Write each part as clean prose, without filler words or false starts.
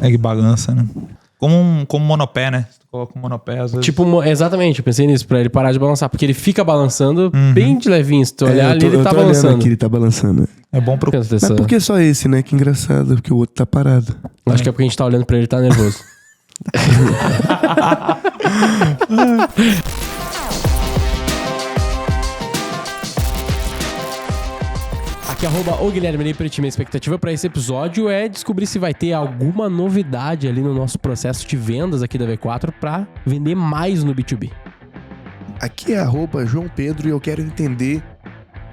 É que balança, né? Como um monopé, né? Se tu coloca um monopé, às vezes... Exatamente, eu pensei nisso, pra ele parar de balançar. Porque ele fica balançando bem de levinho. Se tu olhar ali, ele tá balançando. Aqui, ele tá balançando. É bom pro... Mas por que só esse, né? Que engraçado, porque o outro tá parado. Acho que é porque a gente tá olhando pra ele e tá nervoso. Aqui, @o Guilherme Lippert. Minha expectativa pra esse episódio é descobrir se vai ter alguma novidade ali no nosso processo de vendas aqui da V4 pra vender mais no B2B. Aqui é @João Pedro e eu quero entender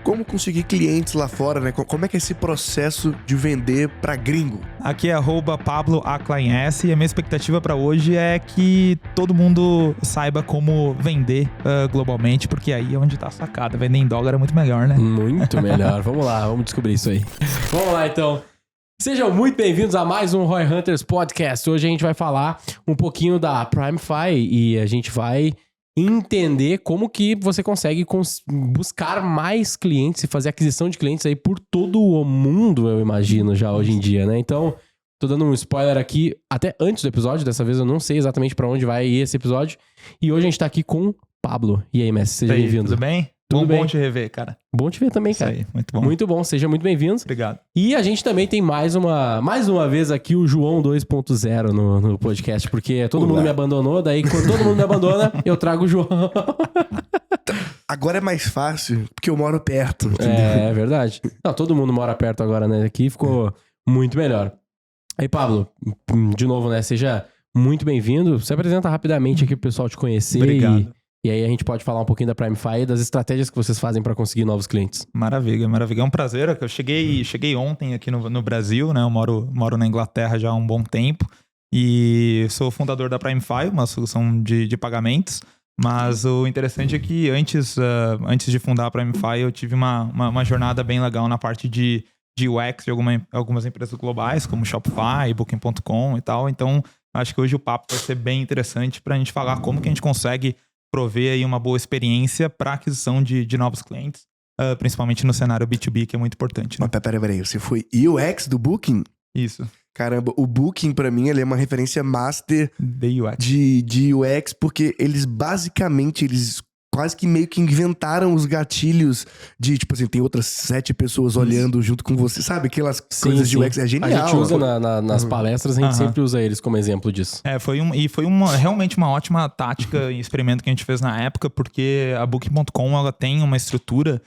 como conseguir clientes lá fora, né? Como é que é esse processo de vender pra gringo? Aqui é @PabloAclainS e a minha expectativa pra hoje é que todo mundo saiba como vender globalmente, porque aí é onde tá a sacada. Vender em dólar é muito melhor, né? Muito melhor. Vamos lá, vamos descobrir isso aí. Vamos lá, então. Sejam muito bem-vindos a mais um Roy Hunters Podcast. Hoje a gente vai falar um pouquinho da PrimeFi e a gente vai entender como que você consegue buscar mais clientes e fazer aquisição de clientes aí por todo o mundo, eu imagino, já hoje em dia, né? Então, tô dando um spoiler aqui até antes do episódio, dessa vez eu não sei exatamente pra onde vai esse episódio. E hoje a gente tá aqui com o Pablo. E aí, Messi, seja bem-vindo. Tudo bem? Tudo bem. Bom te rever, cara. Bom te ver também, cara. Isso aí, muito bom. Muito bom, seja muito bem-vindo. Obrigado. E a gente também tem mais uma vez aqui o João 2.0 no podcast, porque todo mundo me abandonou, daí quando todo mundo me abandona, eu trago o João. Agora é mais fácil, porque eu moro perto, entendeu? É verdade. Não, todo mundo mora perto agora, né? Aqui ficou muito melhor. Aí, Pablo, de novo, né? Seja muito bem-vindo. Se apresenta rapidamente aqui pro pessoal te conhecer. Obrigado. E aí a gente pode falar um pouquinho da PrimeFi e das estratégias que vocês fazem para conseguir novos clientes. Maravilha, maravilha. É um prazer. Eu cheguei ontem aqui no Brasil, né? Eu moro na Inglaterra já há um bom tempo. E sou fundador da PrimeFi, uma solução de pagamentos. Mas o interessante é que antes de fundar a PrimeFi, eu tive uma jornada bem legal na parte de UX de algumas empresas globais, como Shopify, Booking.com e tal. Então, acho que hoje o papo vai ser bem interessante para a gente falar como que a gente consegue prover aí uma boa experiência para aquisição de novos clientes, principalmente no cenário B2B, que é muito importante. Né? Mas peraí, você foi UX do Booking? Isso. Caramba, o Booking pra mim ele é uma referência master de UX, porque eles basicamente, quase que meio que inventaram os gatilhos de, tipo assim, tem outras 7 pessoas olhando junto com você, sabe? Aquelas coisas de UX, é genial. A gente usa nas palestras, a gente sempre usa eles como exemplo disso. Foi realmente uma ótima tática e experimento que a gente fez na época, porque a Booking.com, ela tem uma estrutura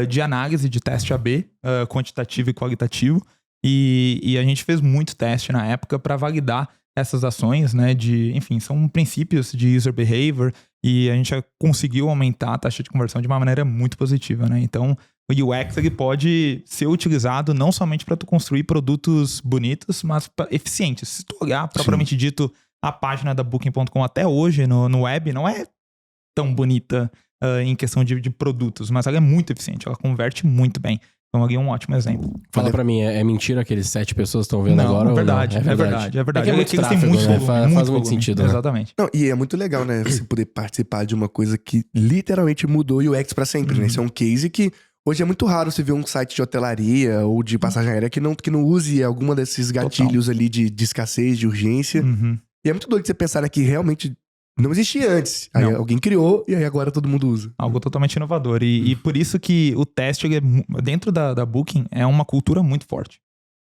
de análise de teste AB, quantitativo e qualitativo, e a gente fez muito teste na época para validar essas ações, né, enfim, são princípios de user behavior, e a gente conseguiu aumentar a taxa de conversão de uma maneira muito positiva, né? Então, o UX ele pode ser utilizado não somente para tu construir produtos bonitos, mas eficientes. Se tu olhar, propriamente dito, a página da Booking.com até hoje no web não é tão bonita em questão de produtos, mas ela é muito eficiente, ela converte muito bem. Então, ali é um ótimo exemplo. Fala pra mim, é mentira que aqueles 7 pessoas estão vendo agora? É verdade, é verdade. É muito tráfego, né? Faz muito sentido. Né? Exatamente. Não, e é muito legal, né? Você poder participar de uma coisa que literalmente mudou o UX pra sempre, né? Isso é um case que hoje é muito raro você ver um site de hotelaria ou de passagem aérea que não use alguma desses gatilhos ali de escassez, de urgência. E é muito doido você pensar que realmente não existia antes. Aí alguém criou e aí agora todo mundo usa. Algo totalmente inovador. E por isso que o teste, dentro da Booking, é uma cultura muito forte.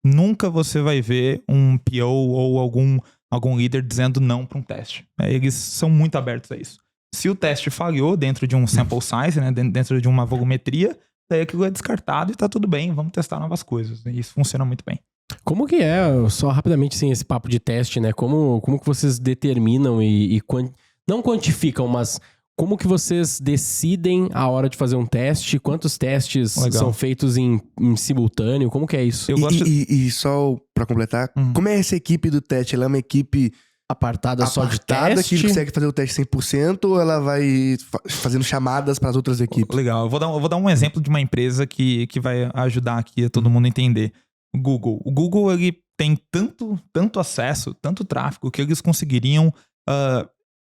Nunca você vai ver um PO ou algum líder dizendo não para um teste. Eles são muito abertos a isso. Se o teste falhou dentro de um sample size, né, dentro de uma volumetria, daí aquilo é descartado e tá tudo bem, vamos testar novas coisas. E isso funciona muito bem. Como que é, só rapidamente, assim, esse papo de teste, né? Como que vocês determinam não quantificam, mas como que vocês decidem a hora de fazer um teste? Quantos testes são feitos em simultâneo? Como que é isso? E só pra completar, como é essa equipe do teste? Ela é uma equipe apartada só de teste? Que consegue fazer o teste 100% ou ela vai fazendo chamadas para as outras equipes? Legal, eu vou dar um exemplo de uma empresa que vai ajudar aqui a todo mundo entender. O Google ele tem tanto acesso, tanto tráfego, que eles conseguiriam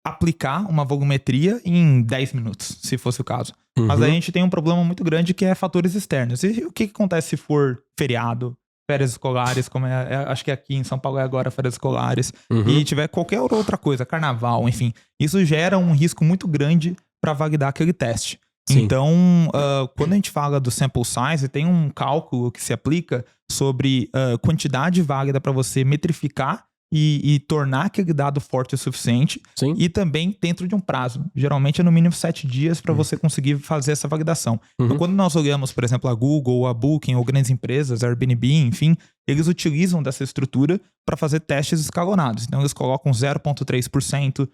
aplicar uma volumetria em 10 minutos, se fosse o caso. Mas a gente tem um problema muito grande que é fatores externos. E o que acontece se for feriado, férias escolares, como acho que aqui em São Paulo é agora férias escolares, e tiver qualquer outra coisa, carnaval, enfim, isso gera um risco muito grande para validar aquele teste. Sim. Então, quando a gente fala do sample size, tem um cálculo que se aplica sobre quantidade válida para você metrificar e tornar aquele dado forte o suficiente. Sim. E também dentro de um prazo. Geralmente é no mínimo 7 dias para você conseguir fazer essa validação. Então, quando nós olhamos, por exemplo, a Google, a Booking ou grandes empresas, a Airbnb, enfim, eles utilizam dessa estrutura para fazer testes escalonados. Então, eles colocam 0,3%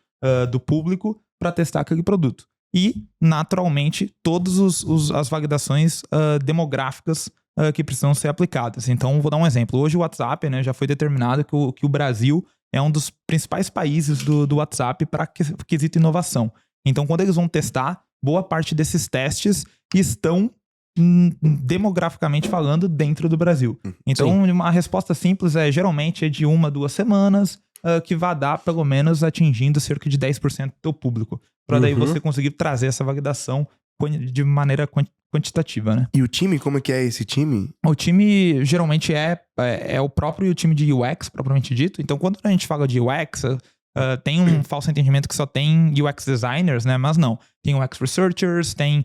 do público para testar aquele produto. E, naturalmente, todas as validações demográficas que precisam ser aplicadas. Então, vou dar um exemplo. Hoje o WhatsApp, né, já foi determinado que o Brasil é um dos principais países do WhatsApp para quesito inovação. Então, quando eles vão testar, boa parte desses testes estão demograficamente falando dentro do Brasil. Então, uma resposta simples geralmente é de 1-2 semanas, que vai dar pelo menos atingindo cerca de 10% do público. Para daí você conseguir trazer essa validação de maneira quantitativa, né? E o time, como é que é esse time? O time geralmente é o próprio time de UX, propriamente dito. Então, quando a gente fala de UX, tem um falso entendimento que só tem UX designers, né? Mas não. Tem UX researchers, tem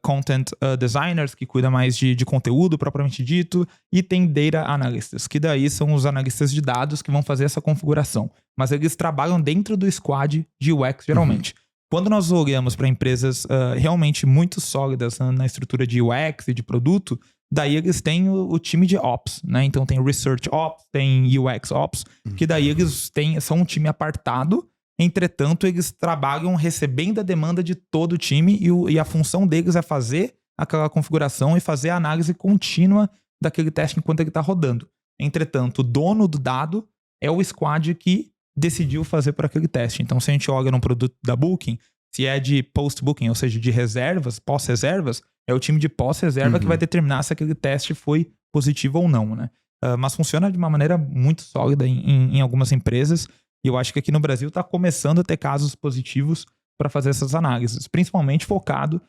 content designers, que cuida mais de conteúdo, propriamente dito, e tem data analysts, que daí são os analistas de dados que vão fazer essa configuração. Mas eles trabalham dentro do squad de UX, geralmente. Quando nós olhamos para empresas realmente muito sólidas na estrutura de UX e de produto, daí eles têm o time de Ops, né? Então tem Research Ops, tem UX Ops, que daí eles são um time apartado, entretanto eles trabalham recebendo a demanda de todo o time e a função deles é fazer aquela configuração e fazer a análise contínua daquele teste enquanto ele está rodando. Entretanto, o dono do dado é o squad que decidiu fazer por aquele teste. Então, se a gente olha num produto da Booking, se é de post-booking, ou seja, de reservas, pós-reservas, é o time de pós-reserva que vai determinar se aquele teste foi positivo ou não, né? Mas funciona de uma maneira muito sólida em algumas empresas, e eu acho que aqui no Brasil está começando a ter casos positivos para fazer essas análises, principalmente focado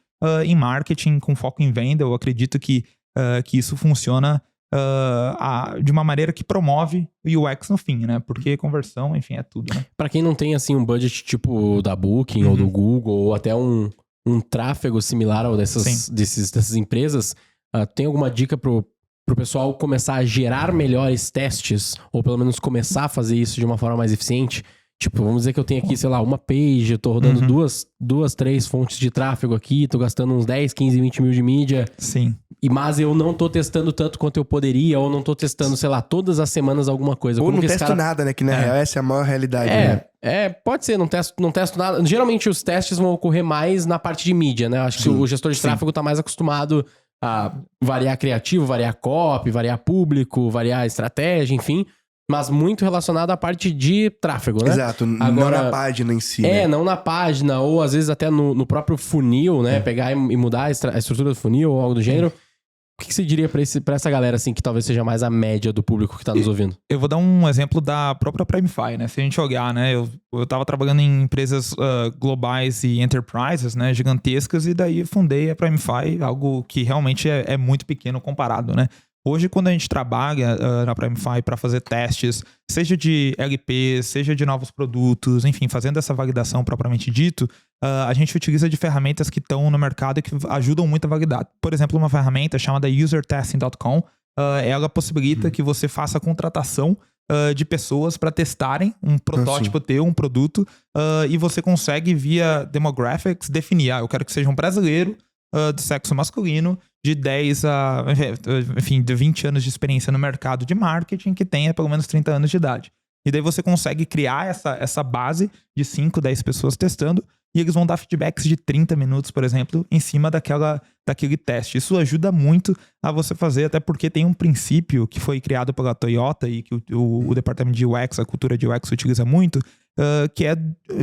em marketing, com foco em venda. Eu acredito que isso funciona de uma maneira que promove o UX no fim, né? Porque conversão, enfim, é tudo, né? Pra quem não tem, assim, um budget tipo da Booking ou do Google, ou até um tráfego similar ao dessas empresas, tem alguma dica pro pessoal começar a gerar melhores testes, ou pelo menos começar a fazer isso de uma forma mais eficiente? Tipo, vamos dizer que eu tenho aqui, sei lá, uma page, eu tô rodando duas, 3 fontes de tráfego aqui, tô gastando uns 10, 15, 20 mil de mídia. Sim. Mas eu não tô testando tanto quanto eu poderia, ou não tô testando, sei lá, todas as semanas alguma coisa. Ou como não que testo nada, né? Que na real essa é a maior realidade, né? Pode ser, não testo nada. Geralmente os testes vão ocorrer mais na parte de mídia, né? Acho que o gestor de tráfego tá mais acostumado a variar criativo, variar copy, variar público, variar estratégia, enfim. Mas muito relacionado à parte de tráfego, né? Exato, Agora, não na página em si, né? não na página, ou às vezes até no próprio funil, né? Pegar e mudar a estrutura do funil ou algo do gênero. O que você diria pra essa galera, assim, que talvez seja mais a média do público que tá nos ouvindo? Eu vou dar um exemplo da própria PrimeFi, né? Se a gente olhar, né? Eu tava trabalhando em empresas globais e enterprises, né? Gigantescas, e daí fundei a PrimeFi, algo que realmente é muito pequeno comparado, né? Hoje, quando a gente trabalha na PrimeFi para fazer testes, seja de LP, seja de novos produtos, enfim, fazendo essa validação propriamente dito, a gente utiliza de ferramentas que estão no mercado e que ajudam muito a validar. Por exemplo, uma ferramenta chamada usertesting.com, ela possibilita que você faça a contratação de pessoas para testarem um protótipo teu, um produto, e você consegue, via demographics, definir, eu quero que seja um brasileiro do sexo masculino, de 10 a, enfim, de 20 anos de experiência no mercado de marketing, que tenha pelo menos 30 anos de idade. E daí você consegue criar essa base de 5, 10 pessoas testando, e eles vão dar feedbacks de 30 minutos, por exemplo, em cima daquele teste. Isso ajuda muito a você fazer, até porque tem um princípio que foi criado pela Toyota e que o departamento de UX, a cultura de UX utiliza muito, que é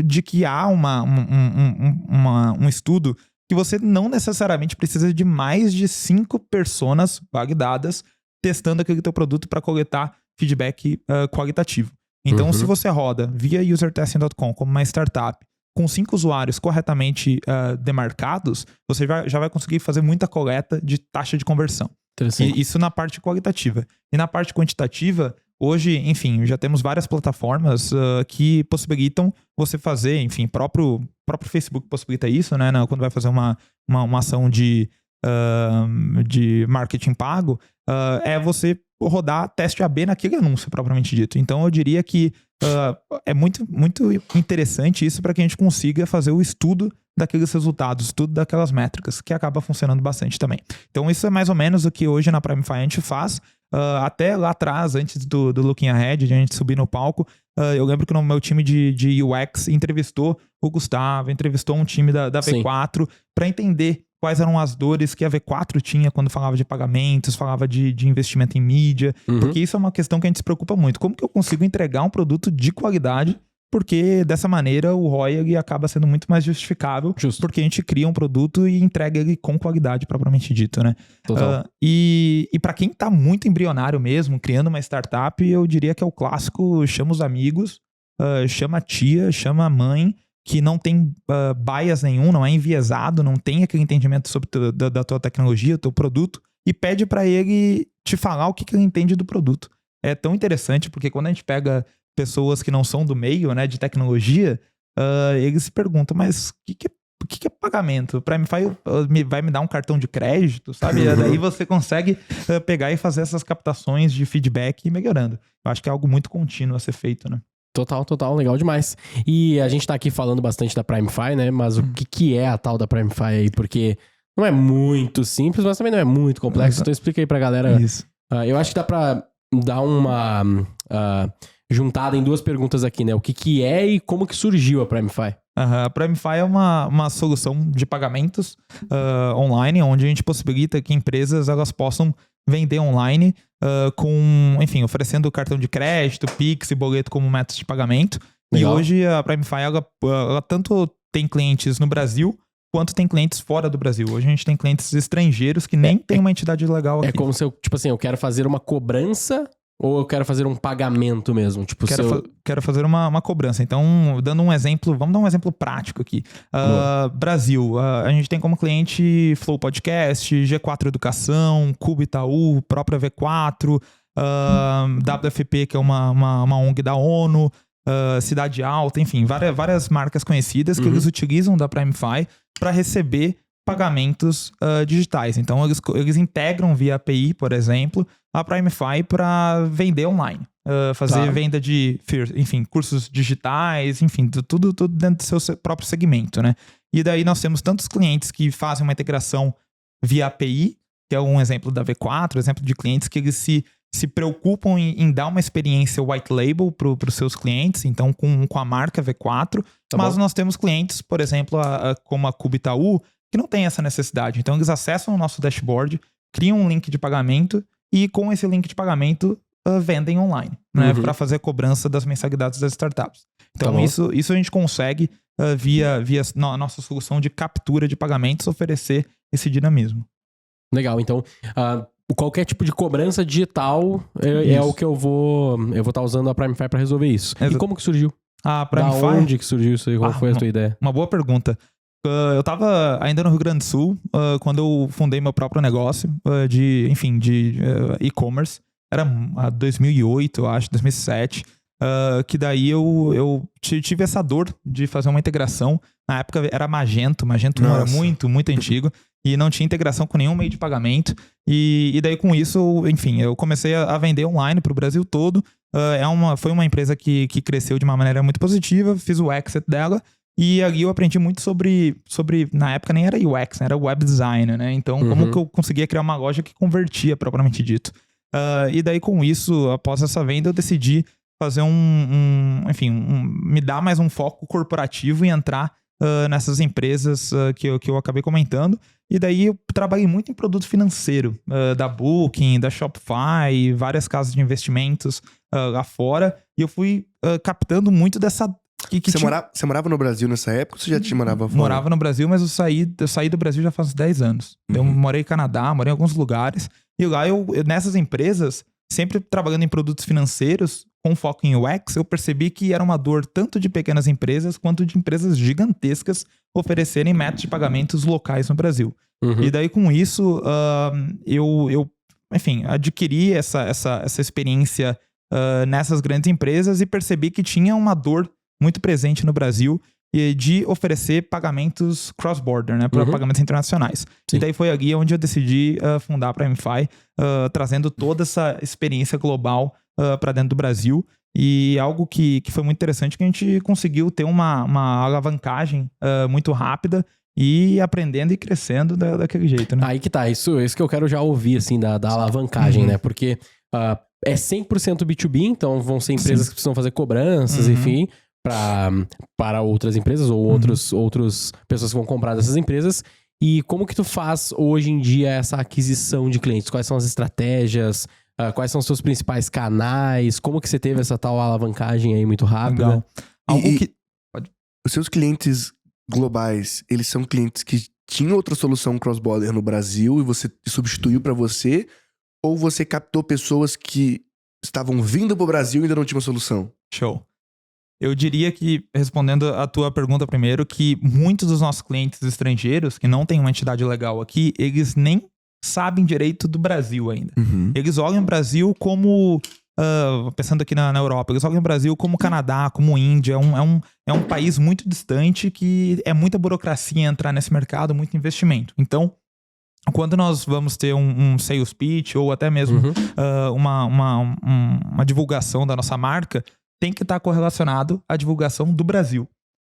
de que há um estudo que você não necessariamente precisa de mais de 5 personas validadas testando aquele teu produto para coletar feedback qualitativo. Então, se você roda via usertesting.com como uma startup, com 5 usuários corretamente demarcados, você já vai conseguir fazer muita coleta de taxa de conversão. Interessante. Isso na parte qualitativa. E na parte quantitativa, hoje, enfim, já temos várias plataformas que possibilitam você fazer, enfim, próprio Facebook possibilita isso, né? Quando vai fazer uma ação de marketing pago, é você rodar teste AB naquele anúncio propriamente dito. Então, eu diria que é muito, muito interessante isso para que a gente consiga fazer o estudo daqueles resultados, estudo daquelas métricas, que acaba funcionando bastante também. Então, isso é mais ou menos o que hoje na PrimeFi a gente faz. Até lá atrás, antes do Looking Ahead, de a gente subir no palco, eu lembro que no meu time de UX entrevistou o Gustavo, entrevistou um time da V4 para entender quais eram as dores que a V4 tinha quando falava de pagamentos, falava de investimento em mídia, porque isso é uma questão que a gente se preocupa muito. Como que eu consigo entregar um produto de qualidade? Porque dessa maneira o ROI ele acaba sendo muito mais justificável, porque a gente cria um produto e entrega ele com qualidade propriamente dito, né? Total. E para quem tá muito embrionário mesmo, criando uma startup, eu diria que é o clássico: chama os amigos, chama a tia, chama a mãe, que não tem bias nenhum, não é enviesado, não tem aquele entendimento sobre da tua tecnologia, teu produto, e pede para ele te falar o que ele entende do produto. É tão interessante, porque quando a gente pega pessoas que não são do meio, né, de tecnologia, eles se perguntam, mas o que é pagamento? O PrimeFi vai me dar um cartão de crédito, sabe? E daí você consegue pegar e fazer essas captações de feedback e ir melhorando. Eu acho que é algo muito contínuo a ser feito, né? Total, legal demais. E a gente tá aqui falando bastante da PrimeFi, né? Mas o que é a tal da PrimeFi aí? Porque não é muito simples, mas também não é muito complexo. Então explica aí pra galera. Isso. Eu acho que dá pra dar uma juntada em duas perguntas aqui, né? O que é e como que surgiu a PrimeFi? A PrimeFi é uma solução de pagamentos online, onde a gente possibilita que empresas elas possam vender online oferecendo cartão de crédito, Pix e boleto como métodos de pagamento. Legal. E hoje a PrimeFi ela tanto tem clientes no Brasil quanto tem clientes fora do Brasil. Hoje a gente tem clientes estrangeiros que nem tem uma entidade legal aqui. É como se eu quero fazer uma cobrança ou eu quero fazer um pagamento mesmo? Tipo, quero fazer uma cobrança. Então, dando um exemplo, vamos dar um exemplo prático aqui. Brasil, a gente tem como cliente Flow Podcast, G4 Educação, Cubo Itaú, própria V4, WFP, que é uma ONG da ONU, Cidade Alta, enfim, várias marcas conhecidas que eles utilizam da PrimeFi para receber pagamentos digitais. Então, eles integram via API, por exemplo, a PrimeFi para vender online. Fazer venda de, enfim, cursos digitais, enfim, tudo dentro do seu próprio segmento, né? E daí nós temos tantos clientes que fazem uma integração via API, que é um exemplo da V4, exemplo de clientes que eles se preocupam em dar uma experiência white label para os seus clientes, então com a marca V4, mas nós temos clientes, por exemplo, como a Cubo Itaú, que não tem essa necessidade. Então eles acessam o nosso dashboard, criam um link de pagamento e com esse link de pagamento vendem online, né, para fazer a cobrança das mensalidades das startups. Então isso a gente consegue via a nossa solução de captura de pagamentos oferecer esse dinamismo. Legal, então qualquer tipo de cobrança digital é o que eu vou estar usando a PrimeFi para resolver isso. E como que surgiu? A PrimeFi? Da onde que surgiu isso aí? Qual foi a tua ideia? Uma boa pergunta. Eu tava ainda no Rio Grande do Sul quando eu fundei meu próprio negócio de e-commerce. Era 2008, eu acho, 2007. Que daí eu tive essa dor de fazer uma integração. Na época era Magento 1 era muito, muito antigo. E não tinha integração com nenhum meio de pagamento. E daí com isso, enfim, eu comecei a vender online para o Brasil todo. Foi uma empresa que cresceu de uma maneira muito positiva. Fiz o exit dela. E ali eu aprendi muito sobre na época nem era UX, né? Era web design, né? Então, como que eu conseguia criar uma loja que convertia, propriamente dito. E daí com isso, após essa venda, eu decidi fazer me dar mais um foco corporativo e entrar nessas empresas que eu acabei comentando. E daí eu trabalhei muito em produto financeiro, da Booking, da Shopify, várias casas de investimentos lá fora. E eu fui captando muito dessa... Você morava no Brasil nessa época ou você já morava fora? Morava no Brasil, mas eu saí do Brasil já faz uns 10 anos. Eu morei no Canadá, morei em alguns lugares. E lá nessas empresas, sempre trabalhando em produtos financeiros, com foco em UX, eu percebi que era uma dor tanto de pequenas empresas quanto de empresas gigantescas oferecerem métodos de pagamentos locais no Brasil. E daí com isso, eu enfim, adquiri essa experiência nessas grandes empresas e percebi que tinha uma dor muito presente no Brasil de oferecer pagamentos cross-border, né? Para pagamentos internacionais. Sim. E daí foi aqui onde eu decidi fundar a PrimeFi, trazendo toda essa experiência global para dentro do Brasil. E algo que foi muito interessante, que a gente conseguiu ter uma alavancagem muito rápida e aprendendo e crescendo daquele jeito, né? Aí que tá, isso que eu quero já ouvir, assim, da alavancagem, né? Porque é 100% B2B, então vão ser empresas que precisam fazer cobranças, enfim, para outras empresas ou outras pessoas que vão comprar dessas empresas. E como que tu faz hoje em dia essa aquisição de clientes? Quais são as estratégias? Quais são os seus principais canais? Como que você teve essa tal alavancagem aí muito rápida? Legal. Os seus clientes globais, eles são clientes que tinham outra solução cross-border no Brasil e você substituiu para você? Ou você captou pessoas que estavam vindo pro Brasil e ainda não tinham uma solução? Show. Eu diria que, respondendo a tua pergunta primeiro, que muitos dos nossos clientes estrangeiros, que não têm uma entidade legal aqui, eles nem sabem direito do Brasil ainda. Eles olham o Brasil como... pensando aqui na Europa, eles olham o Brasil como Canadá, como Índia. É um país muito distante que é muita burocracia entrar nesse mercado, muito investimento. Então, quando nós vamos ter um sales pitch ou até mesmo uma divulgação da nossa marca, tem que estar correlacionado à divulgação do Brasil.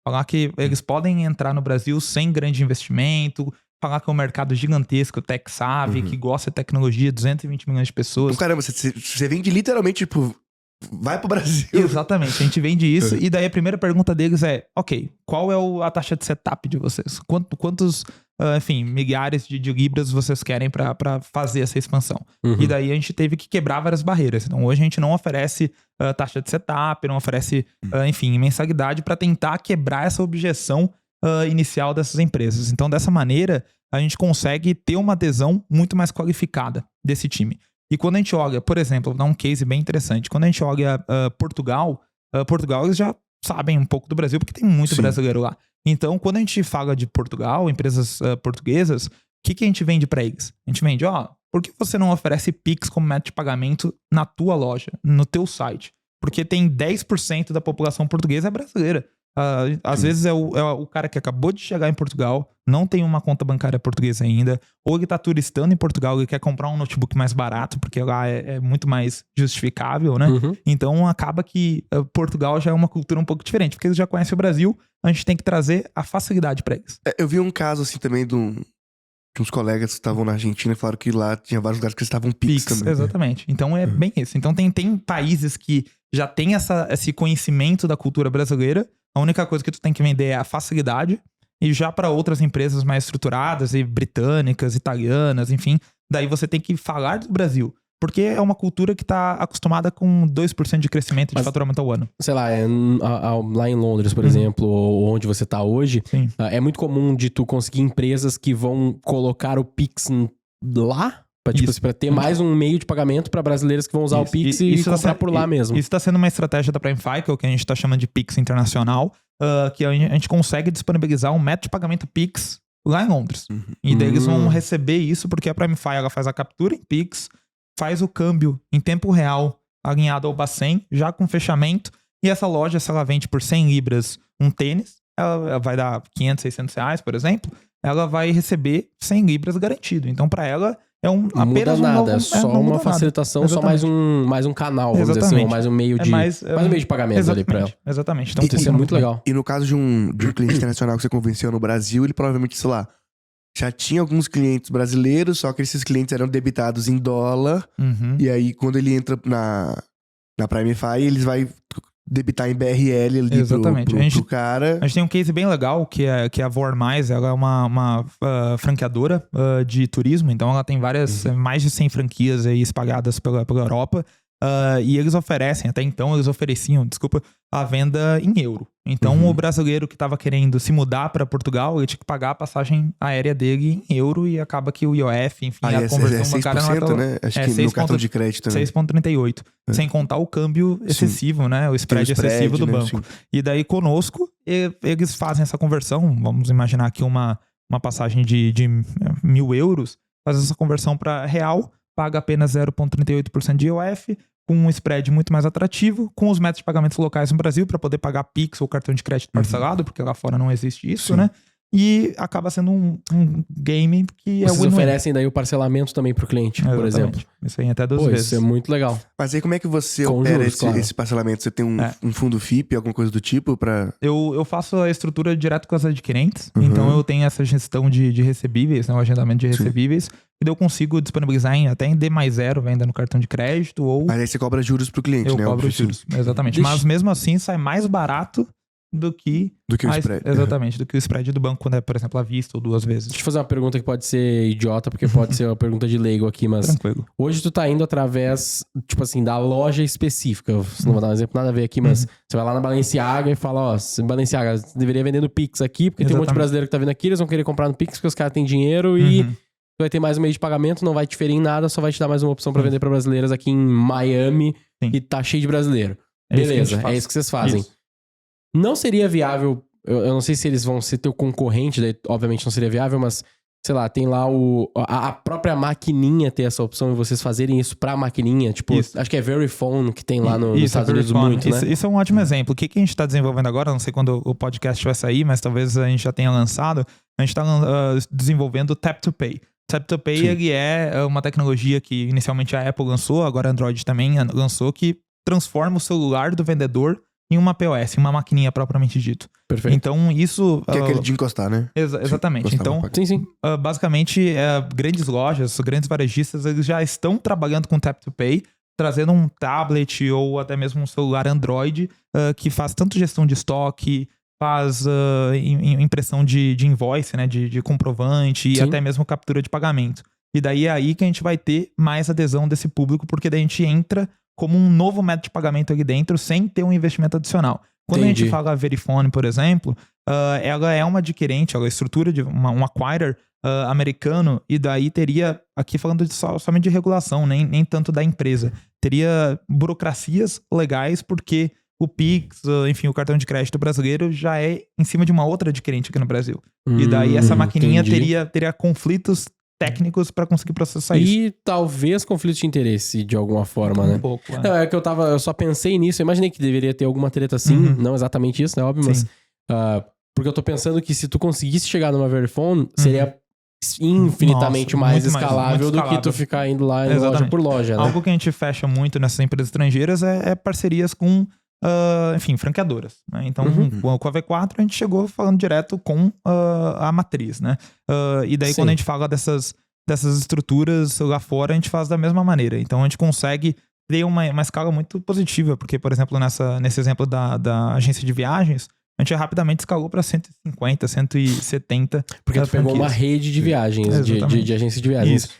Falar que eles podem entrar no Brasil sem grande investimento, falar que é um mercado gigantesco, tech-savvy, que gosta de tecnologia, 220 milhões de pessoas. Caramba, você vende literalmente, tipo, vai pro Brasil. Exatamente, a gente vende isso. E daí a primeira pergunta deles é, ok, qual é a taxa de setup de vocês? Quantos, enfim, milhares de libras vocês querem para fazer essa expansão? E daí a gente teve que quebrar várias barreiras. Então hoje a gente não oferece taxa de setup, não oferece, enfim, mensalidade para tentar quebrar essa objeção inicial dessas empresas. Então, dessa maneira, a gente consegue ter uma adesão muito mais qualificada desse time. E quando a gente olha, por exemplo, vou dar um case bem interessante. Quando a gente olha Portugal, eles já sabem um pouco do Brasil, porque tem muito brasileiro lá. Então, quando a gente fala de Portugal, empresas portuguesas, o que a gente vende para eles? A gente vende, por que você não oferece Pix como método de pagamento na tua loja, no teu site? Porque tem 10% da população portuguesa é brasileira. Às vezes é o cara que acabou de chegar em Portugal, não tem uma conta bancária portuguesa ainda, ou ele tá turistando em Portugal e quer comprar um notebook mais barato, porque lá é muito mais justificável, né? Então acaba que Portugal já é uma cultura um pouco diferente, porque eles já conhecem o Brasil, a gente tem que trazer a facilidade pra eles. Eu vi um caso assim também de uns colegas que estavam na Argentina e falaram que lá tinha vários lugares que eles estavam Pix também. Exatamente. Então é bem isso. Então tem países que já tem esse conhecimento da cultura brasileira. A única coisa que tu tem que vender é a facilidade. E já para outras empresas mais estruturadas, e britânicas, italianas, enfim, daí você tem que falar do Brasil. Porque é uma cultura que tá acostumada com 2% de crescimento de faturamento ao ano. Sei lá, lá em Londres, por exemplo, ou onde você tá hoje, é muito comum de tu conseguir empresas que vão colocar o Pix lá, pra ter mais um meio de pagamento para brasileiros que vão usar o Pix e comprar por lá mesmo. Isso tá sendo uma estratégia da PrimeFi, que é o que a gente tá chamando de Pix internacional, que a gente consegue disponibilizar um método de pagamento Pix lá em Londres. E daí eles vão receber isso porque a PrimeFi ela faz a captura em Pix, faz o câmbio em tempo real alinhado ao Bacen, já com fechamento. E essa loja, se ela vende por 100 libras um tênis, ela vai dar 500, 600 reais, por exemplo, ela vai receber 100 libras garantido. Então, para ela, é apenas nada, novo, é só uma facilitação, só mais um canal, vamos dizer assim, ou mais um meio de, mais um meio de pagamento ali pra ela. Exatamente. Então, isso é muito legal. E no caso de um cliente internacional que você convenceu no Brasil, ele provavelmente, sei lá, já tinha alguns clientes brasileiros, só que esses clientes eram debitados em dólar. E aí, quando ele entra na PrimeFi, eles vai debitar em BRL ali pro cara. A gente tem um case bem legal, que é a Voar Mais. Ela é uma franqueadora de turismo. Então, ela tem mais de 100 franquias aí espalhadas pela Europa. E eles oferecem, até então eles ofereciam, a venda em euro. Então o brasileiro que estava querendo se mudar para Portugal, ele tinha que pagar a passagem aérea dele em euro e acaba que o IOF, enfim, a conversão bancária não é tão... né? Acho que no cartão de crédito, né? 6,38. Sem contar o câmbio excessivo, né? O spread excessivo do banco. Sim. E daí conosco, eles fazem essa conversão, vamos imaginar aqui uma passagem de 1.000 euros, faz essa conversão para real, paga apenas 0,38% de IOF, com um spread muito mais atrativo, com os métodos de pagamentos locais no Brasil, para poder pagar Pix ou cartão de crédito parcelado, porque lá fora não existe isso, né? E acaba sendo um game que Vocês é win-win. oferecem daí o parcelamento também pro cliente, por exemplo. Isso aí até 12 vezes. Isso é muito legal. Mas aí como é que você Com opera juros, claro. esse parcelamento? Você tem um fundo FIP, alguma coisa do tipo pra... Eu faço a estrutura direto com as adquirentes, então eu tenho essa gestão de recebíveis, né, o agendamento de recebíveis, e daí eu consigo disponibilizar até em D+0 venda no cartão de crédito, ou Mas aí você cobra juros pro cliente, eu né? cobro juros. Exatamente. Mas mesmo assim sai mais barato do que o spread. Exatamente, do que o spread do banco quando é, por exemplo, à vista ou 2 vezes. Deixa eu fazer uma pergunta que pode ser idiota, porque pode ser uma pergunta de leigo aqui, mas... Tranquilo. Hoje tu tá indo através, tipo assim, da loja específica. Não vou dar um exemplo, nada a ver aqui, mas você vai lá na Balenciaga e fala, ó, Balenciaga, você deveria vender no Pix aqui, porque tem um monte de brasileiro que tá vindo aqui, eles vão querer comprar no Pix, porque os caras têm dinheiro e vai ter mais um meio de pagamento, não vai diferir em nada, só vai te dar mais uma opção pra vender pra brasileiras aqui em Miami, e tá cheio de brasileiro. Beleza, é isso que vocês fazem. Isso. Não seria viável, eu não sei se eles vão ser teu concorrente, daí obviamente não seria viável, mas, sei lá, tem lá a própria maquininha ter essa opção e vocês fazerem isso pra maquininha, tipo, acho que é Verifone que tem lá nos Estados Unidos muito, né? Isso é um ótimo exemplo. O que a gente tá desenvolvendo agora, não sei quando o podcast vai sair, mas talvez a gente já tenha lançado, a gente tá desenvolvendo o Tap to Pay. Tap to Pay, ele é uma tecnologia que inicialmente a Apple lançou, agora a Android também lançou, que transforma o celular do vendedor em uma POS, uma maquininha propriamente dito. Perfeito. Então, isso... Que é aquele de encostar, né? Exatamente. Então, basicamente, grandes lojas, grandes varejistas, eles já estão trabalhando com Tap to Pay, trazendo um tablet ou até mesmo um celular Android que faz tanto gestão de estoque, faz impressão de invoice, né, de comprovante e até mesmo captura de pagamento. E daí é aí que a gente vai ter mais adesão desse público, porque daí a gente entra como um novo método de pagamento aqui dentro, sem ter um investimento adicional. Quando a gente fala Verifone, por exemplo, ela é uma adquirente, ela é estrutura de um acquirer americano, e daí teria, aqui falando somente de regulação, nem tanto da empresa, teria burocracias legais, porque o Pix, enfim, o cartão de crédito brasileiro já é em cima de uma outra adquirente aqui no Brasil. E daí essa maquininha teria conflitos técnicos para conseguir processar isso. E talvez conflito de interesse de alguma forma, né? Um pouco, Não, é que eu só pensei nisso, eu imaginei que deveria ter alguma treta assim, não exatamente isso, né? Óbvio, mas... porque eu tô pensando que se tu conseguisse chegar numa Verifone, seria infinitamente mais escalável do que tu ficar indo lá em loja por loja, né? Algo que a gente fecha muito nessas empresas estrangeiras é parcerias com... enfim, franqueadoras, né? Então, com a V4 a gente chegou falando direto com a matriz, né? E daí quando a gente fala dessas estruturas lá fora, a gente faz da mesma maneira. Então a gente consegue ter uma escala muito positiva, porque, por exemplo, nesse exemplo da agência de viagens, a gente rapidamente escalou para 150, 170. Porque tu pegou uma rede de viagens, de agência de viagens. Isso.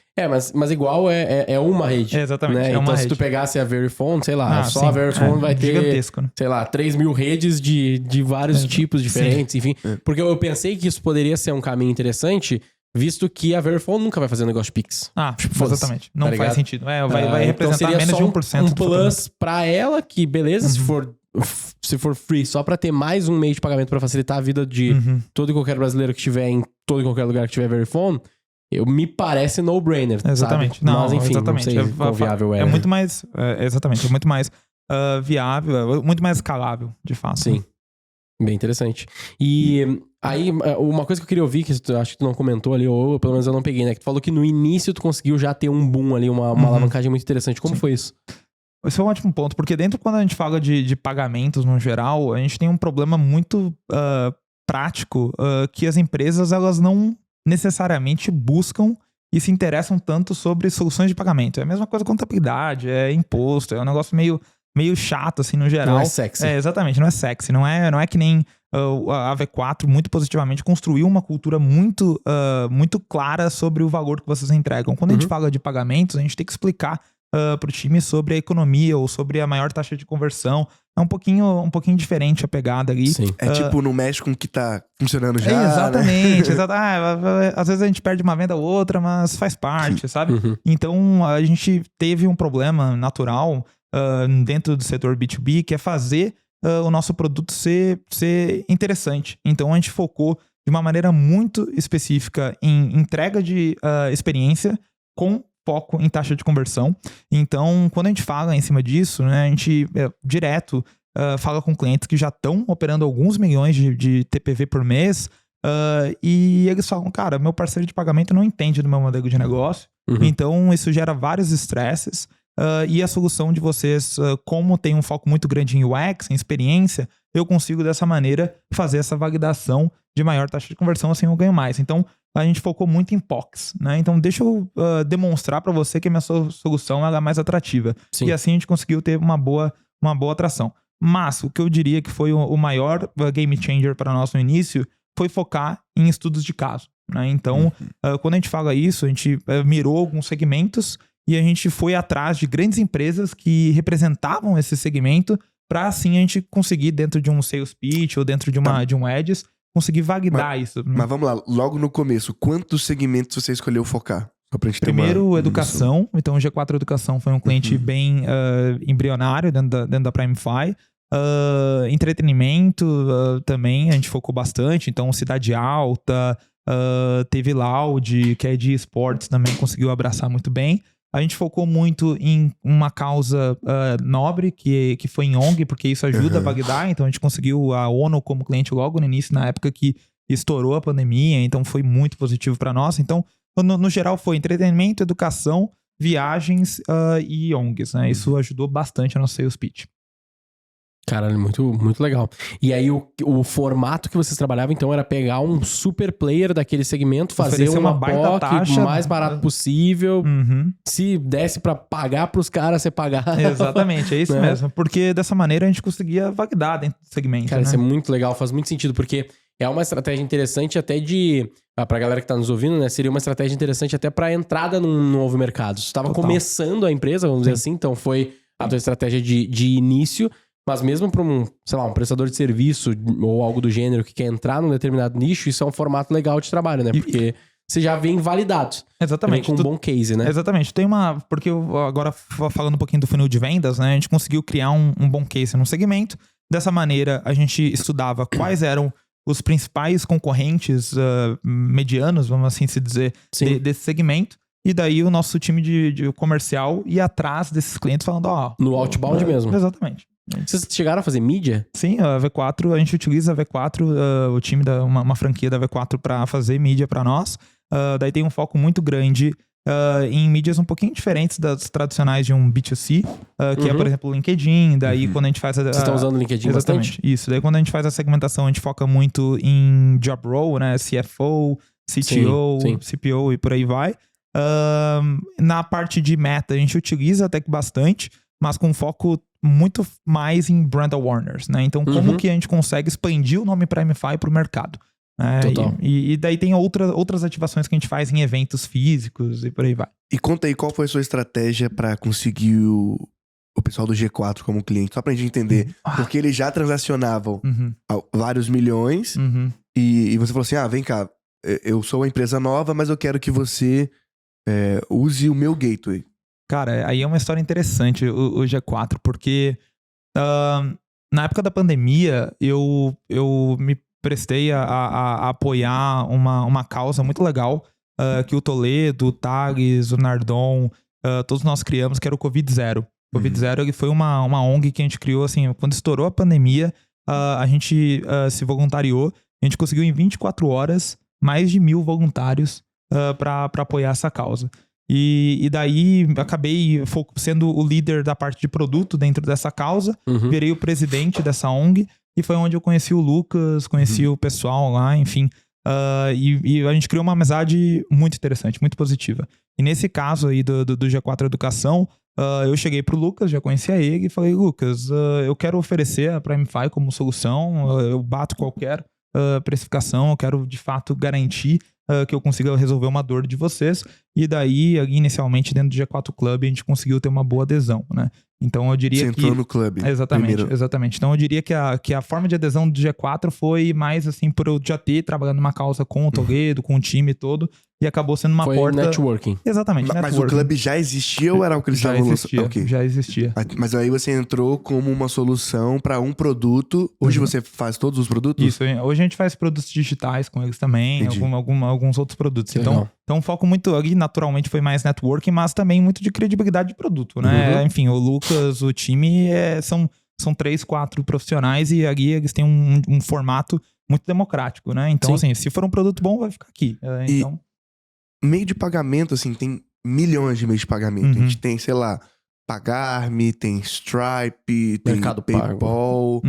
Mas igual é uma rede. Exatamente. Né? É uma então, rede. se tu pegasse a Verifone, sei lá, a Verifone vai ter, gigantesco, né? sei lá, 3.000 redes de vários tipos diferentes, enfim. Porque eu pensei que isso poderia ser um caminho interessante, visto que a Verifone nunca vai fazer um negócio de Pix. Exatamente. Não faz sentido. Vai representar então menos de 1%. Um plus pra ela, que beleza, se for free, só pra ter mais um meio de pagamento pra facilitar a vida de todo e qualquer brasileiro que estiver em todo e qualquer lugar que tiver Verifone, me parece no-brainer. Exatamente. Sabe? Mas enfim, não sei quão viável é. É muito mais... exatamente. É muito mais viável, muito mais escalável, de fato. Sim. Bem interessante. E aí, uma coisa que eu queria ouvir, que eu acho que tu não comentou ali, ou pelo menos eu não peguei, né? Que tu falou que no início tu conseguiu já ter um boom ali, uma alavancagem muito interessante. Como foi isso? Esse é um ótimo ponto, porque dentro, quando a gente fala de pagamentos no geral, a gente tem um problema muito prático, que as empresas, elas não necessariamente buscam e se interessam tanto sobre soluções de pagamento. É a mesma coisa com contabilidade, é imposto, é um negócio meio chato, assim, no geral. Não é sexy. Exatamente, não é sexy. Não é que nem a V4, muito positivamente, construiu uma cultura muito clara sobre o valor que vocês entregam. Quando a gente fala de pagamentos, a gente tem que explicar pro time sobre a economia ou sobre a maior taxa de conversão. É um pouquinho diferente a pegada ali. Sim. É tipo no México que tá funcionando já, exatamente. né? Às vezes a gente perde uma venda ou outra, mas faz parte, sabe? Então, a gente teve um problema natural dentro do setor B2B, que é fazer o nosso produto ser interessante. Então, a gente focou de uma maneira muito específica em entrega de experiência com foco em taxa de conversão. Então, quando a gente fala em cima disso, né, a gente direto fala com clientes que já estão operando alguns milhões de TPV por mês, e eles falam, cara, meu parceiro de pagamento não entende do meu modelo de negócio, então isso gera vários estresses, e a solução de vocês, como tem um foco muito grande em UX, em experiência, eu consigo dessa maneira fazer essa validação de maior taxa de conversão, assim eu ganho mais. Então, a gente focou muito em POCs, né? Então, deixa eu demonstrar para você que a minha solução ela é mais atrativa. Sim. E assim a gente conseguiu ter uma boa atração. Mas o que eu diria que foi o maior game changer para nós no início foi focar em estudos de caso, né? Então, quando a gente fala isso, a gente mirou alguns segmentos e a gente foi atrás de grandes empresas que representavam esse segmento para assim a gente conseguir, dentro de um sales pitch ou dentro de um ads, conseguir validar isso. Mas vamos lá, logo no começo, quantos segmentos você escolheu focar? Só pra gente ter Primeiro, educação. Então, o G4 Educação foi um cliente bem embrionário dentro da PrimeFi. Entretenimento também, a gente focou bastante. Então, Cidade Alta, teve Loud, que é de esportes, também conseguiu abraçar muito bem. A gente focou muito em uma causa nobre, que foi em ONG, porque isso ajuda a validar. Então, a gente conseguiu a ONU como cliente logo no início, na época que estourou a pandemia. Então, foi muito positivo para nós. Então, no geral, foi entretenimento, educação, viagens e ONGs, né? Isso ajudou bastante a nossa sales pitch. Caralho, muito, muito legal. E aí, o formato que vocês trabalhavam, então, era pegar um super player daquele segmento, fazer Oferecer uma baita POC taxa, o mais barato possível. Se desse pra pagar pros caras, você pagar. Exatamente, é isso Né? mesmo. Porque dessa maneira a gente conseguia validar dentro do segmento. Cara, né? isso é muito legal, faz muito sentido, porque é uma estratégia interessante até de... pra galera que tá nos ouvindo, né? Seria uma estratégia interessante até pra entrada num novo mercado. Você tava começando a empresa, vamos dizer assim, então foi a tua estratégia de início, mas mesmo pra um prestador de serviço ou algo do gênero que quer entrar num determinado nicho, isso é um formato legal de trabalho, né? Porque você já vem validado. Exatamente. Vem com um bom case, né? Exatamente. Porque agora falando um pouquinho do funil de vendas, né? A gente conseguiu criar um bom case num segmento. Dessa maneira, a gente estudava quais eram os principais concorrentes medianos, vamos assim se dizer, desse segmento. E daí o nosso time de comercial ia atrás desses clientes falando, no outbound mesmo. Exatamente. Vocês chegaram a fazer mídia? Sim, a V4, a gente utiliza a V4, o time uma franquia da V4 para fazer mídia para nós. Daí tem um foco muito grande em mídias um pouquinho diferentes das tradicionais de um B2C, que é, por exemplo, o LinkedIn. Daí quando a gente faz Vocês estão usando o LinkedIn exatamente, bastante? Isso. Daí quando a gente faz a segmentação, a gente foca muito em job role, né? CFO, CTO, sim. CPO e por aí vai. Na parte de meta, a gente utiliza até que bastante, mas com foco muito mais em brand awareness, né? Então, como que a gente consegue expandir o nome PrimeFi para o mercado? Total. E daí tem outras ativações que a gente faz em eventos físicos e por aí vai. E conta aí, qual foi a sua estratégia pra conseguir o pessoal do G4 como cliente? Só pra gente entender. Porque eles já transacionavam vários milhões e você falou assim, vem cá, eu sou uma empresa nova, mas eu quero que você use o meu gateway. Cara, aí é uma história interessante o G4, porque na época da pandemia eu me prestei a apoiar uma causa muito legal que o Toledo, o Tags, o Nardon, todos nós criamos, que era o Covid-0. O Covid-0 ele foi uma ONG que a gente criou, assim, quando estourou a pandemia, a gente se voluntariou, a gente conseguiu em 24 horas mais de 1.000 voluntários para apoiar essa causa. E daí acabei sendo o líder da parte de produto dentro dessa causa, virei o presidente dessa ONG e foi onde eu conheci o Lucas, conheci o pessoal lá, enfim. E a gente criou uma amizade muito interessante, muito positiva. E nesse caso aí do G4 Educação, eu cheguei pro Lucas, já conhecia ele e falei, Lucas, eu quero oferecer a PrimeFi como solução, eu bato qualquer precificação, eu quero de fato garantir que eu consiga resolver uma dor de vocês. E daí, inicialmente, dentro do G4 Club, a gente conseguiu ter uma boa adesão, né? Então, eu diria Você entrou no clube. Exatamente. Então, eu diria que a forma de adesão do G4 foi mais, assim, por eu já ter trabalhado numa causa com o Toledo, com o time todo, e acabou sendo uma porta... Foi networking. Exatamente, Mas networking. o clube já existia ou era o que eles estavam existia, Okay. já existia. Mas aí você entrou como uma solução pra um produto. Hoje você faz todos os produtos? Isso, hoje a gente faz produtos digitais com eles também, alguns outros produtos. Então, Então o foco muito ali, naturalmente, foi mais networking, mas também muito de credibilidade de produto, né? Enfim, o Lucas, o time, são 3, 4 profissionais e ali eles têm um formato muito democrático, né? Então, assim, se for um produto bom, vai ficar aqui. Então... Meio de pagamento, assim, tem milhões de meios de pagamento. A gente tem, sei lá, Pagar.me, tem Stripe, tem Mercado PayPal,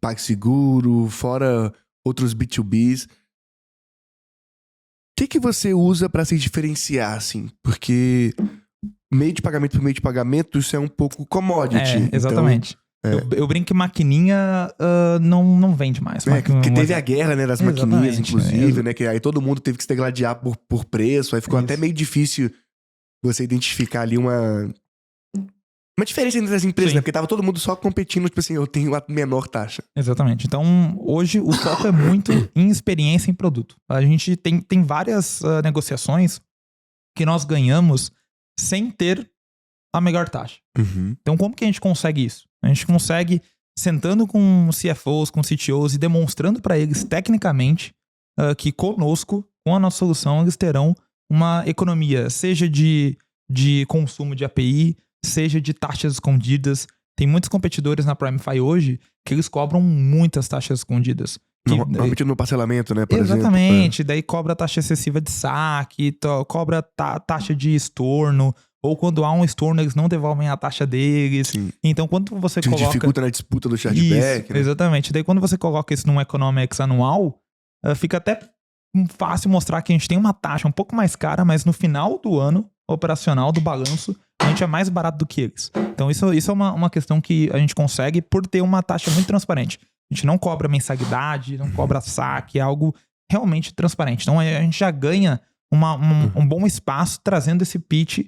PagSeguro, fora outros B2Bs. O que você usa pra se diferenciar, assim? Porque meio de pagamento por meio de pagamento, isso é um pouco commodity. Exatamente. Então, eu brinco que maquininha não vende mais. Porque teve a guerra, né, das maquininhas, inclusive, né? Que aí todo mundo teve que se degladiar por preço. Aí ficou até meio difícil você identificar ali uma diferença entre as empresas, né? Porque tava todo mundo só competindo, tipo assim, eu tenho a menor taxa. Exatamente. Então, hoje o foco é muito em experiência em produto. A gente tem várias negociações que nós ganhamos sem ter a melhor taxa. Então, como que a gente consegue isso? A gente consegue sentando com CFOs, com CTOs e demonstrando para eles tecnicamente que conosco, com a nossa solução, eles terão uma economia, seja de consumo de API, seja de taxas escondidas. Tem muitos competidores na PrimeFi hoje que eles cobram muitas taxas escondidas. Normalmente no parcelamento, né? Por exatamente. exemplo. Daí cobra taxa excessiva de saque, cobra taxa de estorno, ou quando há um estorno, eles não devolvem a taxa deles. Sim. Então, quando você coloca... dificulta na disputa do chargeback. Né? Exatamente. Daí, quando você coloca isso num economics anual, fica até fácil mostrar que a gente tem uma taxa um pouco mais cara, mas no final do ano operacional, do balanço, a gente é mais barato do que eles. Então, isso é uma questão que a gente consegue por ter uma taxa muito transparente. A gente não cobra mensalidade, não cobra saque, é algo realmente transparente. Então, a gente já ganha um bom espaço trazendo esse pitch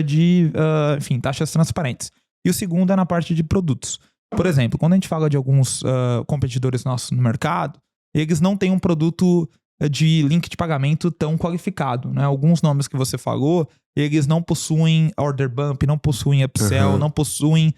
de taxas transparentes. E o segundo é na parte de produtos. Por exemplo, quando a gente fala de alguns competidores nossos no mercado, eles não têm um produto de link de pagamento tão qualificado, né? Alguns nomes que você falou, eles não possuem order bump, não possuem upsell, não possuem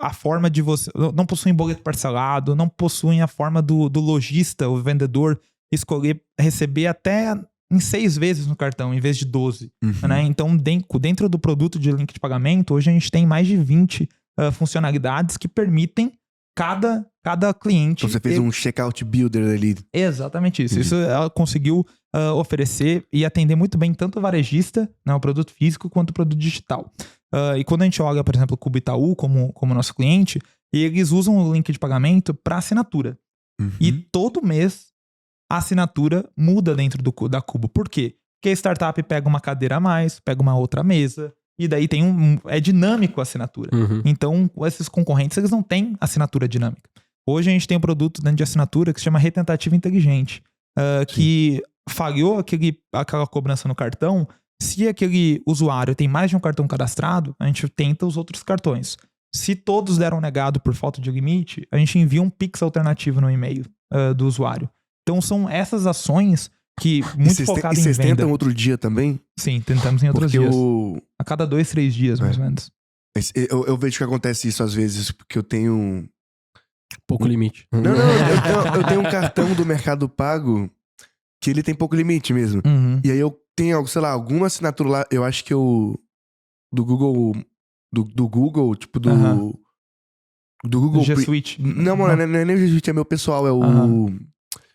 a forma de você... Não possuem boleto parcelado, não possuem a forma do lojista, o vendedor, escolher receber até em 6 vezes no cartão, em vez de 12. Né? Então, dentro do produto de link de pagamento, hoje a gente tem mais de 20 funcionalidades que permitem cada cliente... Então você fez um checkout builder ali. Exatamente isso. Isso ela conseguiu oferecer e atender muito bem tanto o varejista, né, o produto físico, quanto o produto digital. E quando a gente olha, por exemplo, o Itaú como nosso cliente, eles usam o link de pagamento para assinatura. E todo mês a assinatura muda dentro da Cubo. Por quê? Porque a startup pega uma cadeira a mais, pega uma outra mesa, e daí tem é dinâmico a assinatura. Então, esses concorrentes, eles não têm assinatura dinâmica. Hoje a gente tem um produto dentro de assinatura que se chama retentativa inteligente, que falhou aquela cobrança no cartão. Se aquele usuário tem mais de um cartão cadastrado, a gente tenta os outros cartões. Se todos deram negado por falta de limite, a gente envia um Pix alternativo no e-mail do usuário. Então são essas ações que muito focado em venda. E vocês tentam outro dia também? Sim, tentamos em outros dias. A cada 2, 3 dias, mais ou menos. Eu vejo que acontece isso às vezes, porque eu tenho... Pouco limite. Não, eu tenho um cartão do Mercado Pago que ele tem pouco limite mesmo. E aí eu tenho, sei lá, alguma assinatura lá, eu acho que do Google, do Google, tipo do Google... G Suite. Não, mano, não é nem o G Suite, é meu pessoal, é o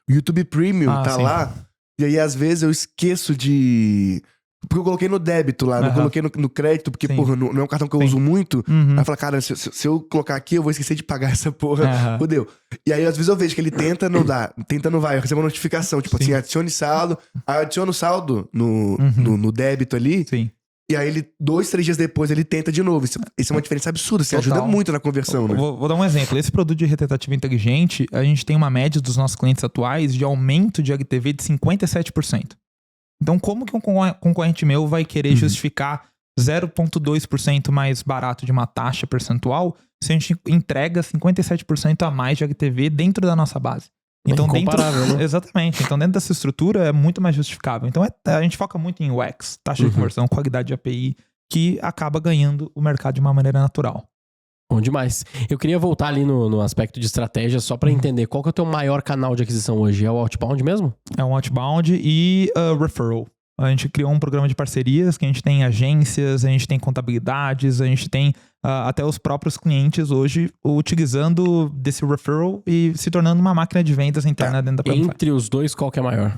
YouTube Premium, tá sim. Lá. E aí, às vezes, eu esqueço de... Porque eu coloquei no débito lá, não coloquei no crédito, porque, porra, não é um cartão que eu uso muito. Aí eu falo, cara, se eu colocar aqui, eu vou esquecer de pagar essa porra. Fudeu. E aí, às vezes, eu vejo que ele tenta, não dá. Tenta, não vai. Eu recebo uma notificação, tipo assim, adicione saldo. Aí eu adiciono o saldo no débito ali. Sim. E aí, 2, 3 dias depois, ele tenta de novo. Isso é uma diferença absurda. Você ajuda muito na conversão, né? Vou dar um exemplo. Esse produto de retentativa inteligente, a gente tem uma média dos nossos clientes atuais de aumento de LTV de 57%. Então, como que um concorrente meu vai querer justificar 0,2% mais barato de uma taxa percentual se a gente entrega 57% a mais de LTV dentro da nossa base? Então, né? Exatamente. Então, dentro dessa estrutura é muito mais justificável. Então, a gente foca muito em UX, taxa de conversão, qualidade de API, que acaba ganhando o mercado de uma maneira natural. Bom demais. Eu queria voltar ali no aspecto de estratégia só para entender qual que é o teu maior canal de aquisição hoje. É o outbound mesmo? É o outbound e referral. A gente criou um programa de parcerias que a gente tem agências, a gente tem contabilidades, a gente tem até os próprios clientes hoje utilizando desse referral e se tornando uma máquina de vendas interna dentro da Prime Fire. Entre os dois, qual que é maior?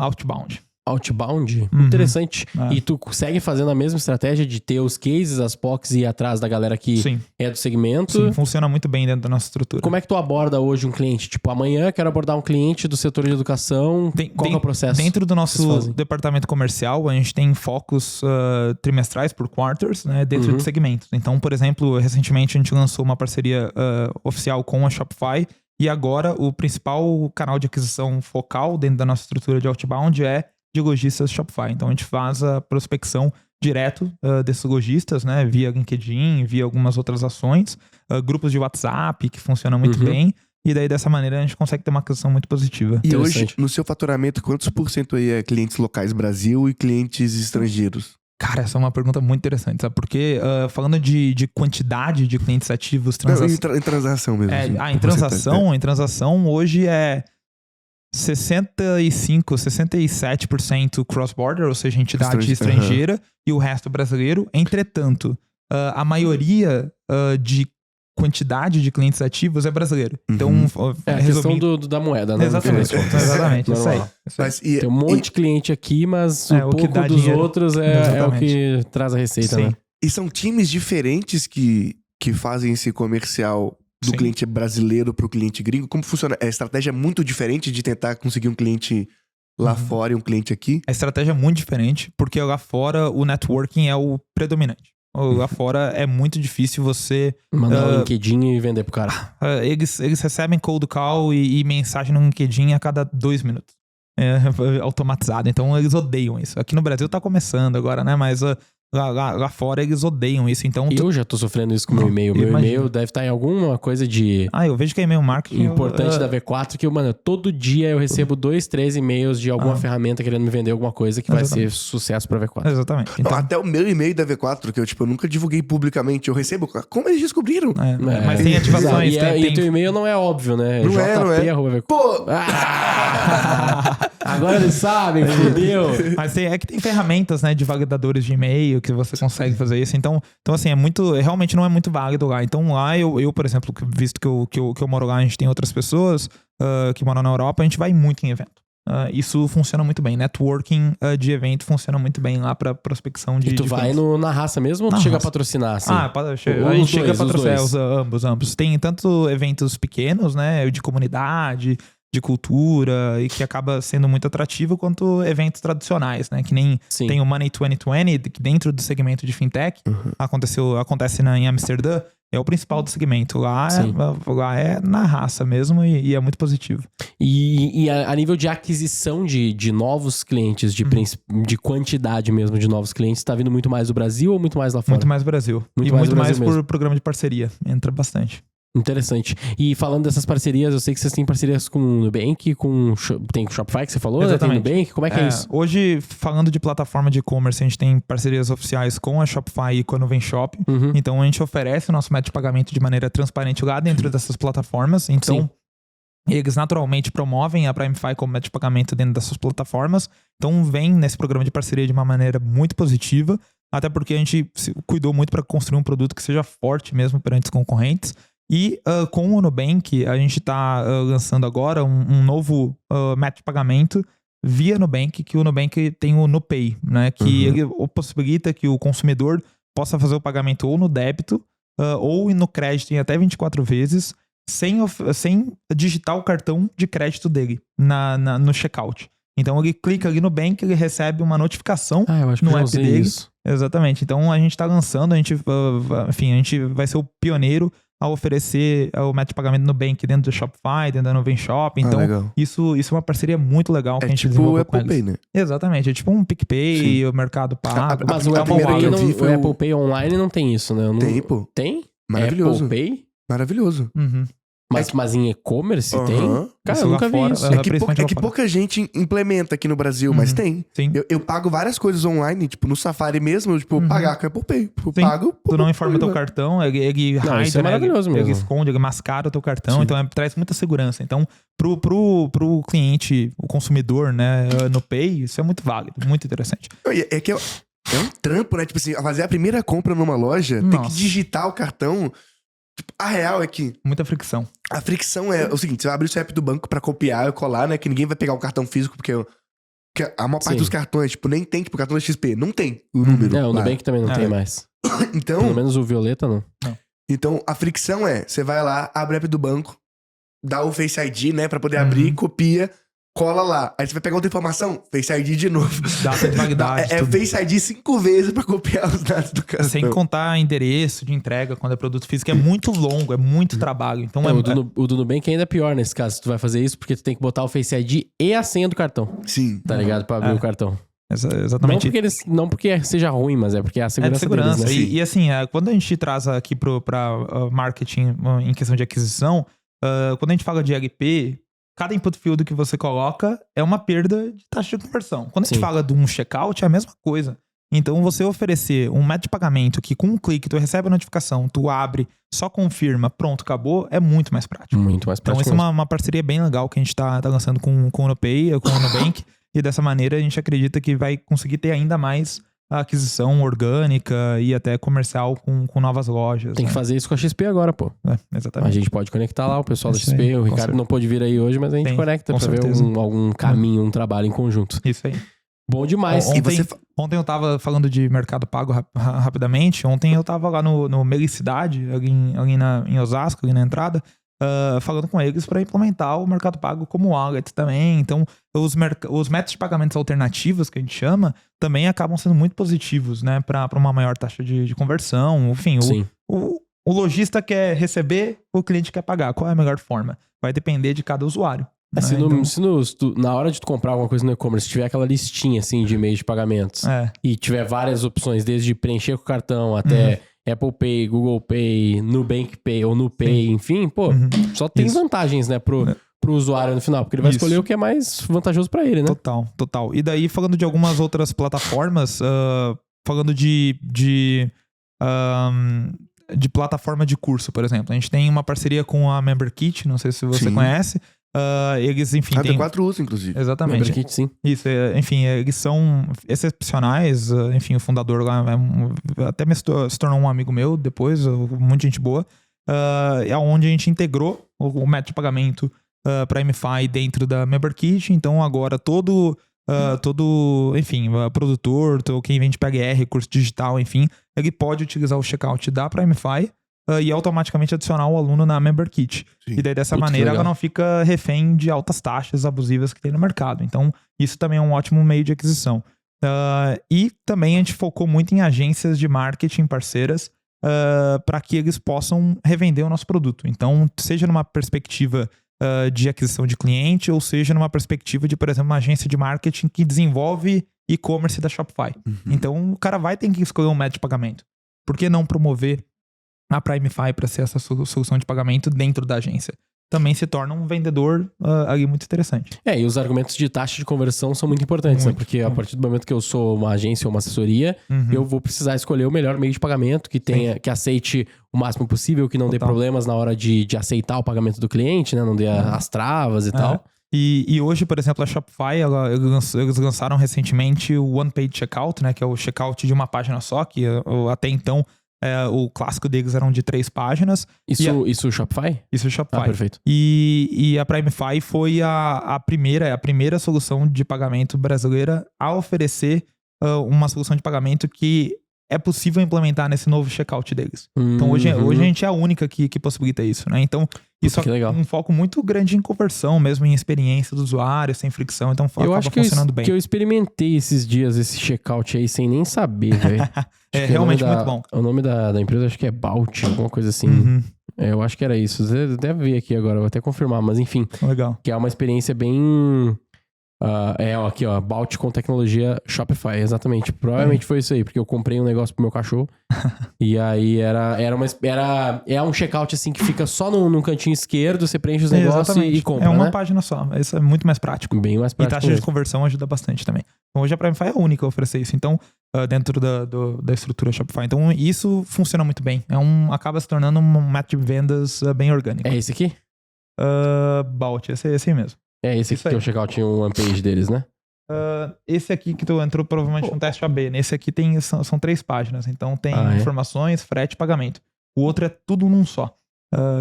Outbound. Outbound? Uhum. Interessante. É. E tu segue fazendo a mesma estratégia de ter os cases, as POCs e ir atrás da galera que Sim. é do segmento? Sim, funciona muito bem dentro da nossa estrutura. Como é que tu aborda hoje um cliente? Tipo, amanhã quero abordar um cliente do setor de educação. Qual que é o processo? Dentro do que vocês nosso fazem? departamento comercial, a gente tem focos trimestrais por quarters, né, dentro de segmentos. Então, por exemplo, recentemente a gente lançou uma parceria oficial com a Shopify e agora o principal canal de aquisição focal dentro da nossa estrutura de outbound é de lojistas Shopify. Então, a gente faz a prospecção direto desses lojistas, né, via LinkedIn, via algumas outras ações, grupos de WhatsApp que funcionam muito bem. E daí, dessa maneira, a gente consegue ter uma aquisição muito positiva. E hoje, no seu faturamento, quantos % aí é clientes locais Brasil e clientes estrangeiros? Cara, essa é uma pergunta muito interessante, sabe? Porque falando de quantidade de clientes ativos, Em transação mesmo. assim, em transação hoje é 65, 67% cross-border, ou seja, entidade estrangeira, e o resto brasileiro. Entretanto, a maioria de quantidade de clientes ativos é brasileiro. Então, É a questão da moeda, né? Exatamente, exatamente. Isso aí. Mas, Tem um monte de cliente aqui, mas É, um o que pouco dá dos dinheiro. outros é o que traz a receita, Sim. né? E são times diferentes que fazem esse comercial do Sim. cliente brasileiro pro cliente gringo? Como funciona? A estratégia é muito diferente de tentar conseguir um cliente lá fora e um cliente aqui? A estratégia é muito diferente, porque lá fora o networking é o predominante. Lá fora é muito difícil você... Mandar um LinkedIn e vender pro cara. Eles recebem cold call e mensagem no LinkedIn a cada 2 minutos. Automatizado. Então eles odeiam isso. Aqui no Brasil tá começando agora, né? Mas lá fora eles odeiam isso. Então Eu já tô sofrendo isso com o meu e-mail. Meu e-mail deve estar em alguma coisa de... eu vejo que é e-mail marketing... importante da V4, que, mano, todo dia eu recebo 2, 3 e-mails de alguma ferramenta querendo me vender alguma coisa que vai ser sucesso pra V4. Exatamente. Não, Então, até o meu e-mail da V4, que eu nunca divulguei publicamente, eu recebo. Como eles descobriram? mas tem ativações... E o teu e-mail não é óbvio, né? Não é. JP@V4. Pô! Agora eles sabem, fudeu. Mas tem ferramentas, né, de validadores de e-mail que você consegue fazer isso. Então assim, realmente não é muito válido lá. Então lá eu por exemplo, visto que eu moro lá, a gente tem outras pessoas que moram na Europa, a gente vai muito em evento. Isso funciona muito bem. Networking de evento funciona muito bem lá pra prospecção de... E tu vai na raça mesmo ou tu chega a patrocinar, assim? A gente chega a patrocinar ambos. Tem tanto eventos pequenos, né, de comunidade, de cultura, e que acaba sendo muito atrativo, quanto eventos tradicionais, né? Que nem tem o Money 2020, que dentro do segmento de fintech acontece em Amsterdã, é o principal do segmento. Lá é na raça mesmo e é muito positivo. E a nível de aquisição de novos clientes, de quantidade mesmo de novos clientes, tá vindo muito mais do Brasil ou muito mais lá fora? Muito mais Brasil. Muito mais por programa de parceria. Entra bastante. Interessante. E falando dessas parcerias, eu sei que vocês têm parcerias com o Nubank, tem o Shopify que você falou, né? Tem o Nubank, como é que é isso? Hoje, falando de plataforma de e-commerce, a gente tem parcerias oficiais com a Shopify e com a Nuvem Shop. Então a gente oferece o nosso método de pagamento de maneira transparente lá dentro dessas plataformas. Então eles naturalmente promovem a PrimeFi como método de pagamento dentro dessas plataformas. Então vem nesse programa de parceria de uma maneira muito positiva, até porque a gente cuidou muito para construir um produto que seja forte mesmo perante os concorrentes. E com o Nubank, a gente está lançando agora um novo método de pagamento via Nubank, que o Nubank tem o NuPay, né? Que ele possibilita que o consumidor possa fazer o pagamento ou no débito ou no crédito em até 24 vezes, sem digitar o cartão de crédito dele no checkout. Então ele clica ali no Nubank, ele recebe uma notificação eu acho que no eu app usei dele. isso. Exatamente. Então a gente está lançando, a gente vai ser o pioneiro a oferecer o método de pagamento no Nubank dentro do Shopify, dentro da Nuvem Shop. Então, isso é uma parceria muito legal que a gente desenvolveu com eles. Apple Pay, né? Exatamente. É tipo um PicPay, o Mercado Pago. Mas o Apple Pay online não tem isso, né? Tem, pô. Tem? Maravilhoso. Apple Pay? Maravilhoso. Mas em e-commerce tem? Cara, Isso eu lá nunca vi fora, isso. é. É que principalmente lá fora. pouca gente implementa aqui no Brasil, mas tem. Sim. Eu pago várias coisas online, tipo, no Safari mesmo, eu, tipo, pagar com a Apple Pay. Tipo, Sim. pago. Tu não informa teu cartão, ele Não, hide, isso é né? maravilhoso Ele mesmo. esconde, ele mascara o teu cartão, Sim. então traz muita segurança. Então, pro cliente, o consumidor, né, no Pay, isso é muito válido, muito interessante. É que é um trampo, né? Tipo assim, fazer a primeira compra numa loja, tem que Nossa. digitar o cartão. Tipo, a real é que Muita fricção. a fricção é o seguinte: você vai abrir o seu app do banco pra copiar e colar, né? Que ninguém vai pegar o cartão físico, porque a maior parte Sim. dos cartões, tipo, nem tem, tipo, o cartão da XP. Não tem o número. É, o lá. Nubank também não É. tem mais. Pelo Então, menos o Violeta não. então, a fricção é: você vai lá, abre o app do banco, dá o Face ID, né? Pra poder abrir, copia, cola lá. Aí você vai pegar outra informação, Face ID de novo. Data de validade, É tudo. Face ID 5 vezes pra copiar os dados do cartão. Sem contar endereço de entrega quando é produto físico. É muito longo, é muito trabalho. Então, O do Nubank ainda é pior nesse caso. Tu vai fazer isso porque tu tem que botar o Face ID e a senha do cartão. Sim. Tá ligado? Pra abrir o cartão. exatamente. Não porque seja ruim, mas é porque é a É de segurança, segurança. deles, né? E assim, quando a gente traz aqui pra marketing em questão de aquisição, quando a gente fala de LP, cada input field que você coloca é uma perda de taxa de conversão. Quando a gente Sim. fala de um checkout, é a mesma coisa. Então, você oferecer um método de pagamento que com um clique tu recebe a notificação, tu abre, só confirma, pronto, acabou, é muito mais prático. Muito mais Então, prático. essa é uma parceria bem legal que a gente tá lançando com o Unopay, com o Nubank. E dessa maneira, a gente acredita que vai conseguir ter ainda mais a aquisição orgânica e até comercial com novas lojas. Tem que fazer isso com a XP agora, pô. A A gente pode conectar lá o pessoal da Isso aí, XP. O com Ricardo certeza. não pôde vir aí hoje, mas a gente Tem, conecta com pra ver certeza. algum caminho, um trabalho em conjunto. Isso aí. Bom demais. E você Ontem eu tava falando de Mercado Pago rapidamente. Ontem eu tava lá no Melicidade, ali em Osasco, ali na entrada, falando com eles para implementar o Mercado Pago como wallet também. Então, os métodos de pagamentos alternativos, que a gente chama, também acabam sendo muito positivos, né? Para uma maior taxa de conversão. Enfim, Sim. o lojista quer receber, o cliente quer pagar. Qual é a melhor forma? Vai depender de cada usuário. É, se Então, na hora de tu comprar alguma coisa no e-commerce, tiver aquela listinha assim de meios de pagamentos e tiver várias opções, desde preencher com o cartão até Apple Pay, Google Pay, Nubank Pay ou NuPay, enfim, pô, só tem Isso. vantagens, né, pro usuário no final, porque ele vai Isso. escolher o que é mais vantajoso pra ele, né? Total. E daí, falando de algumas outras plataformas, falando de plataforma de curso, por exemplo. A gente tem uma parceria com a MemberKit, não sei se você Sim. conhece. Eles, enfim, A tem... D4 usa, inclusive. Exatamente. MemberKit, sim. Isso, enfim, eles são excepcionais. Enfim, o fundador lá até se tornou um amigo meu depois, muita gente boa. É onde a gente integrou o método de pagamento para MFI dentro da MemberKit. Então, agora todo, enfim, produtor, quem vende PGR, curso digital, enfim, ele pode utilizar o checkout da PrimeFi e automaticamente adicionar o aluno na MemberKit. Sim. E daí, dessa Putz, maneira, legal. ela não fica refém de altas taxas abusivas que tem no mercado. Então, isso também é um ótimo meio de aquisição. E também a gente focou muito em agências de marketing parceiras para que eles possam revender o nosso produto. Então, seja numa perspectiva de aquisição de cliente, ou seja numa perspectiva de, por exemplo, uma agência de marketing que desenvolve e-commerce da Shopify. Então, o cara vai ter que escolher um método de pagamento. Por que não promover a PrimeFi para ser essa solução de pagamento dentro da agência? Também se torna um vendedor ali muito interessante. E os argumentos de taxa de conversão são muito importantes, né? Muito. Porque a partir do momento que eu sou uma agência ou uma assessoria, eu vou precisar escolher o melhor meio de pagamento que tenha, que aceite o máximo possível, que não dê Total. problemas na hora de aceitar o pagamento do cliente, né? Não dê as travas e tal. E hoje, por exemplo, a Shopify, eles lançaram recentemente o One Page Checkout, né? Que é o checkout de uma página só, que até então o clássico deles eram de 3 páginas. Isso o Shopify? Isso é o Shopify. Perfeito. E a PrimeFi foi a primeira solução de pagamento brasileira a oferecer uma solução de pagamento que é possível implementar nesse novo checkout deles. Então hoje a gente é a única que possibilita isso, né? Então isso é um foco muito grande em conversão, mesmo em experiência do usuário, sem fricção. Então Eu acaba acho que funcionando bem. que eu experimentei esses dias esse checkout aí sem nem saber, velho. É realmente muito bom. O nome da empresa acho que é Balt, alguma coisa assim. Eu acho que era isso. Você deve ver aqui agora, vou até confirmar, mas enfim. Legal. Que é uma experiência bem Aqui, ó, About com tecnologia Shopify, exatamente. Provavelmente foi isso aí, porque eu comprei um negócio pro meu cachorro. E aí é um checkout assim que fica só no cantinho esquerdo, você preenche os negócios e compra, É uma né? página só. Isso é muito mais prático. Bem mais E prático taxa de mesmo. conversão ajuda bastante também. Então, hoje a Primefy é a única a oferecer isso. Então, dentro da estrutura Shopify. Então, isso funciona muito bem. Acaba se tornando um método de vendas bem orgânico. É esse aqui? About, esse aí mesmo. É esse aqui Isso que aí. é o checkout em one page deles, né? Esse aqui que tu entrou provavelmente no teste AB. Nesse aqui são 3 páginas. Então, tem informações, frete e pagamento. O outro é tudo num só.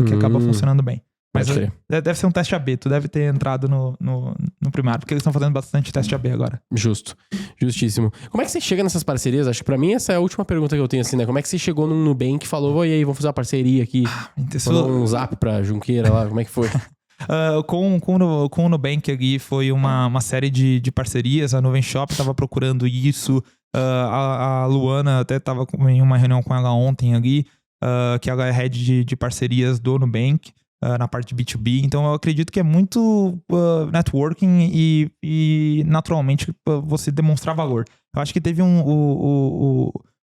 Que acaba funcionando bem. Mas Pode crer. deve ser um teste AB. Tu deve ter entrado no primário. Porque eles estão fazendo bastante teste AB agora. Justo. Justíssimo. Como é que você chega nessas parcerias? Acho que pra mim essa é a última pergunta que eu tenho, assim, né? Como é que você chegou no Nubank e falou, e aí, vamos fazer uma parceria aqui? Mandou um zap pra Junqueira lá, como é que foi? Com o Nubank aqui foi uma série de parcerias. A Nuvem Shop estava procurando isso. A Luana até estava em uma reunião com ela ontem ali, que ela é head de parcerias do Nubank, na parte de B2B. Então eu acredito que é muito networking e naturalmente você demonstrar valor. Eu acho que teve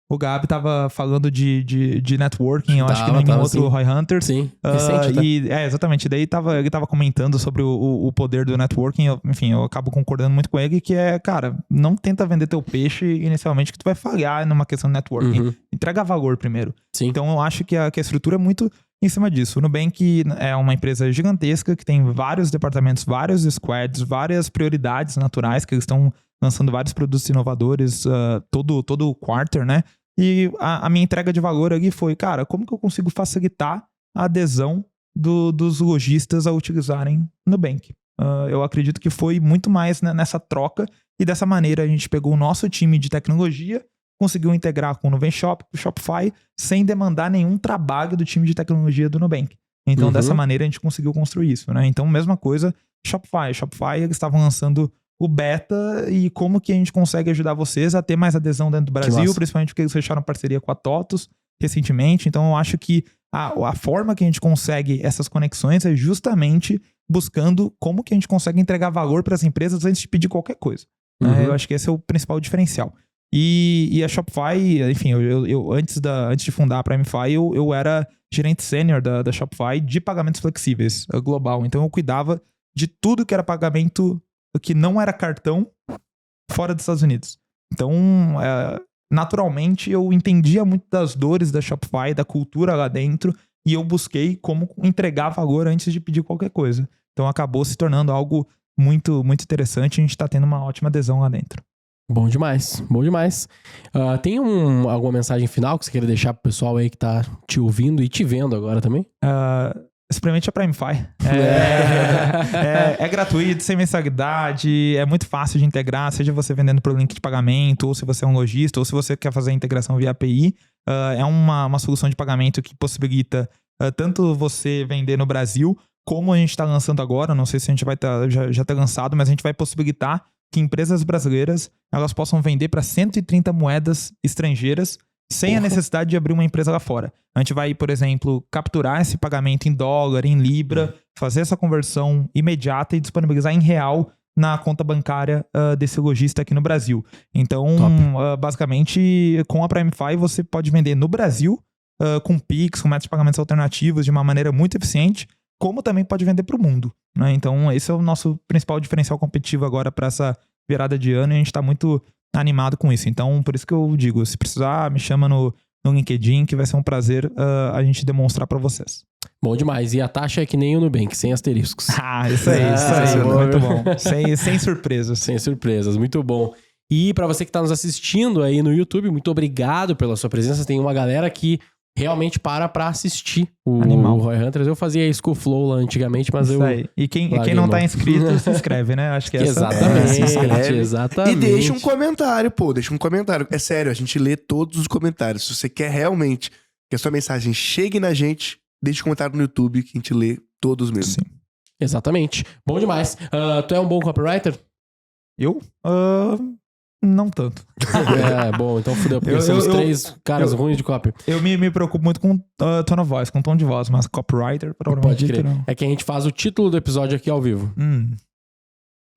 o Gabi tava falando de networking, eu acho que em outro Roy Hunter. Sim, recente, exatamente. Daí ele tava comentando sobre o poder do networking. Eu acabo concordando muito com ele, que cara, não tenta vender teu peixe inicialmente, que tu vai falhar numa questão de networking. Entrega valor primeiro. Sim. Então eu acho que a estrutura é muito em cima disso. O Nubank é uma empresa gigantesca, que tem vários departamentos, vários squads, várias prioridades naturais, que eles estão lançando vários produtos inovadores todo quarter, né? E a minha entrega de valor aqui foi, cara, como que eu consigo facilitar a adesão dos lojistas a utilizarem o Nubank? Eu acredito que foi muito mais nessa troca, e dessa maneira a gente pegou o nosso time de tecnologia, conseguiu integrar com o Nuvem Shop, com o Shopify, sem demandar nenhum trabalho do time de tecnologia do Nubank. Então, dessa maneira, a gente conseguiu construir isso, né? Então, mesma coisa, Shopify, eles estavam lançando o beta, e como que a gente consegue ajudar vocês a ter mais adesão dentro do Brasil, principalmente porque eles fecharam parceria com a TOTUS recentemente. Então eu acho que a forma que a gente consegue essas conexões é justamente buscando como que a gente consegue entregar valor para as empresas antes de pedir qualquer coisa. Eu acho que esse é o principal diferencial. E a Shopify, enfim, eu antes de fundar a Primefy, eu era gerente sênior da Shopify de pagamentos flexíveis global. Então eu cuidava de tudo que era pagamento que não era cartão fora dos Estados Unidos. Então, naturalmente, eu entendia muito das dores da Shopify, da cultura lá dentro, e eu busquei como entregar valor antes de pedir qualquer coisa. Então, acabou se tornando algo muito, muito interessante, e a gente está tendo uma ótima adesão lá dentro. Bom demais, bom demais. Tem alguma mensagem final que você queira deixar pro pessoal aí que tá te ouvindo e te vendo agora também? Experimente a Primefy. É gratuito, sem mensalidade, é muito fácil de integrar, seja você vendendo por link de pagamento, ou se você é um lojista, ou se você quer fazer a integração via API. É uma solução de pagamento que possibilita tanto você vender no Brasil, como a gente está lançando agora. Não sei se a gente vai já ter lançado, mas a gente vai possibilitar que empresas brasileiras elas possam vender para 130 moedas estrangeiras sem a necessidade de abrir uma empresa lá fora. A gente vai, por exemplo, capturar esse pagamento em dólar, em libra, fazer essa conversão imediata e disponibilizar em real na conta bancária desse lojista aqui no Brasil. Então, basicamente, com a Primefy você pode vender no Brasil com Pix, com métodos de pagamentos alternativos de uma maneira muito eficiente, como também pode vender para o mundo, né? Então, esse é o nosso principal diferencial competitivo agora para essa virada de ano, e a gente está muito animado com isso. Então, por isso que eu digo, se precisar, me chama no LinkedIn, que vai ser um prazer a gente demonstrar para vocês. Bom demais. E a taxa é que nem o Nubank, sem asteriscos. Isso aí. Muito bom. Sem surpresas. Sem surpresas, muito bom. E para você que está nos assistindo aí no YouTube, muito obrigado pela sua presença. Tem uma galera que realmente para assistir o Roy Hunters. Eu fazia isso com o Flow lá antigamente, mas isso aí. E quem não tá inscrito, se inscreve, né? Acho que exatamente. Se inscreve. Exatamente. E deixa um comentário, deixa um comentário. É sério, a gente lê todos os comentários. Se você quer realmente que a sua mensagem chegue na gente, deixa um comentário no YouTube que a gente lê todos mesmo. Sim. Exatamente. Bom demais. Tu é um bom copywriter? Eu? Não tanto. Bom, então fudeu, porque somos 3 caras ruins de copy. Eu me preocupo muito com tone of voice, com tom de voz, mas copywriter, provavelmente pode crer. não. É que a gente faz o título do episódio aqui ao vivo.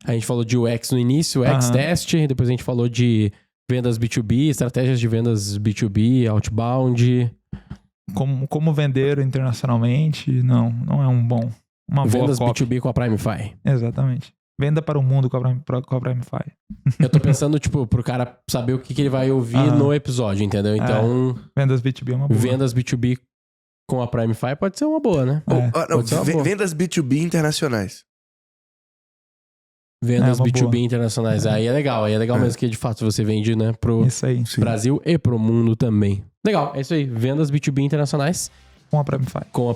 A gente falou de UX no início, UX test, depois a gente falou de vendas B2B, estratégias de vendas B2B, outbound. Como vender internacionalmente, não é uma vendas boa copy. B2B com a Primefy. Exatamente. Venda para o mundo com a Primefy. Eu tô pensando, tipo, pro cara saber o que ele vai ouvir no episódio, entendeu? Então... Vendas B2B é uma boa. Vendas B2B com a Primefy pode ser uma boa, né? Vendas B2B internacionais. Vendas B2B internacionais. Aí é legal mesmo que de fato você vende, né, pro isso aí, Brasil e pro mundo também. Legal, é isso aí. Vendas B2B internacionais. Com a Primefy. Com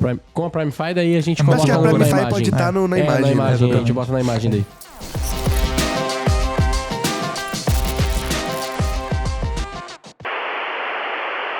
a Primefy, daí a gente coloca na imagem. Pode estar na imagem. Na imagem, a gente bota na imagem daí.